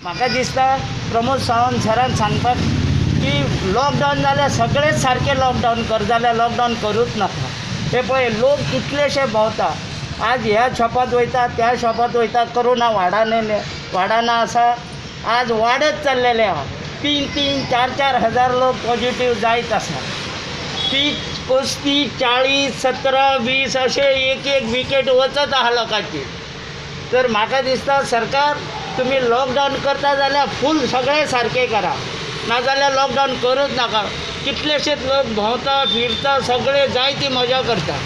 म्हाका दिसता प्रमोद सावंत सरान सांगपाक की लॉकडावन जाल्यार सगळेच सारके लॉकडावन कर जाल्यार लॉकडावन करूच नाका. ते पळय लोक कितलेशे भोंवता, आज ह्या शॉपात वयता त्या शॉपात वयता, कोरोना वाडाना आसा, आज वाडत चाललेले आहा. 3-3, 4-4 हजार लोक पॉझिटिव्ह जायत आसा. 30, 35, 40, 17, 20 असे एक विकेट वचत आहा लोकांची. तर म्हाका दिसता सरकार तुम्ही लॉकडावन करता जाल्यार फूल सगळे सारके करा, नाजाल्यार लॉकडावन करूच नाका. कितलेशेच लोक भोंवता फिरता, सगळे जायती मजा करता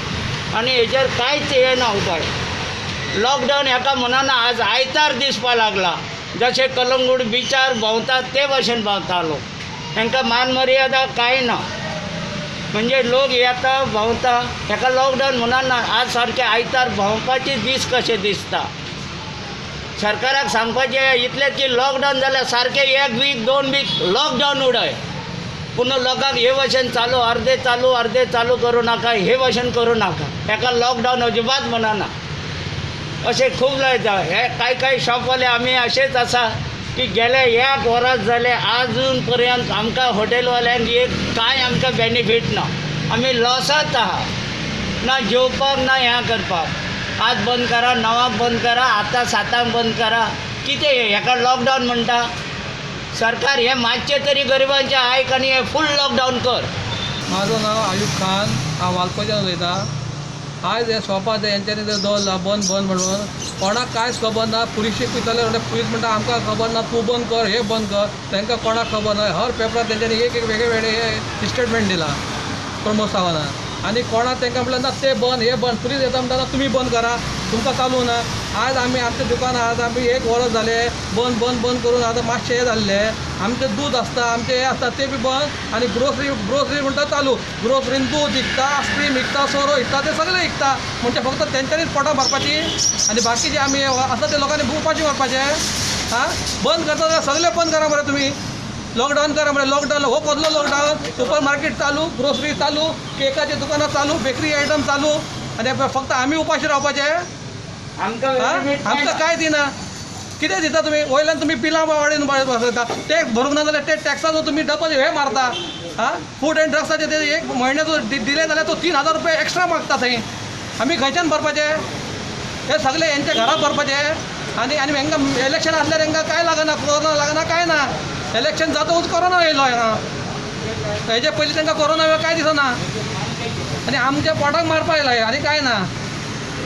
आनी हेजेर कांयच हे ना उपाय. लॉकडावन हेका म्हणना आज आयतार दिसपा लागला. जशे कलंगूट बिचार भोंवतात ते भशेन भोंवता लोक, तांकां मान मर्यादा कांय ना. म्हणजे लोक येता भोंवता हेका लॉकडावन म्हणना. आज सारके आयतार भोंवपाचे दीस कशे दिसता. सरकाराक सांगपाचें इतलेंच की लॉकडावन जाल्यार सारके 1 वीक 2 वीक लॉकडावन उडय, पूण लोकांक हे भशेन अर्दे चालू करूं नाका, हे भशेन करूं नाका. हेका लॉकडावन अजिबात म्हणना. अशें खूब जाता. हे कांय शॉपवाले आमी अशेच आसा की गेले 1 वरास जाले आजून पर्यंत आमकां हॉटेलवाल्यांक एक कांय आमकां बेनिफीट ना. आमी लॉसात आहा, ना जेवपाक ना हें करपाक. आज बंद करा, 9 बंद करा, आतां 7 बंद करा. कितें हेका लॉकडावन म्हणटा. सरकार हे मातशें तरी गरिबांचें आयक आनी हे फूल लॉकडावन कर. माझं नाव आयूब खान, हांव वालपच्यान उलयतां. आज हे शॉपार हेंच्यांनी दवरला बंद म्हणून. कोणाक कांयच खबर ना. पुलिशेक विचारलें जाल्यार पुलीस म्हणटा आमकां खबर ना, तूं बंद कर, हे बंद कर. तांकां कोणाक खबर ना. हर पेपरार तेंच्यांनी एक वेगळे हे स्टेटमेंट दिला प्रमोद सावंतान. आनी कोणाक तांकां म्हणलें ना ते बंद, हे बंद. पुलीस येता म्हणटा तुमी बंद करा, तुमकां चालू ना. आज आमी आमच्या दुकानां आज आमी 1 वरस जाले बंद करून आतां मातशें हें जाल्लें. आमचें दूद आसता, आमचें हें आसता तें बी बंद. आनी ग्रोसरी म्हणटा चालू. ग्रोसरीन दूद विकता, आयस्क्रीम विकता, सोरो विकता, ते सगळें विकता. म्हणजे फक्त तेंच्यांनीच पोटां भरपाची आनी बाकीचे आमी आसा ते लोकांनी भोंवपाचें व्हरपाचें. बंद करता जाल्यार सगळें बंद करा मरे तुमी. लॉकडावन करा म्हणजे लॉकडावन हो कसलो लॉकडावन. सुपर मार्केट चालू, ग्रोसरी चालू, केकाची दुकानां चालू, बेकरी आयटम चालू, आनी फक्त आमी उपाशी रावपाचें. आमकां कांय दिना. कितें दिता तुमी. वयल्यान तुमी बिलां वाडयन बसयता. टॅक्स भरूंक ना जाल्यार ते टॅक्साचो तुमी डबल हे मारता. फूड एंड ड्रग्साचे ते 1 म्हयन्याचो दिले जाल्यार तो 3000 रुपया एक्स्ट्रा मागता थंय. आमी खंयच्यान भरपाचें. हे सगळे हेंच्या घरात भरपाचें. आनी हांकां इलेक्शन आसल्यार हांकां कांय लागना, कोरोना लागना, कांय ना. इलेक्शन जातकूच कोरोना येयलो हांगा. हेजे पयलीं तांकां कोरोना कांय दिसना. आनी आमच्या पोटाक मारपा येयला आनी कांय ना.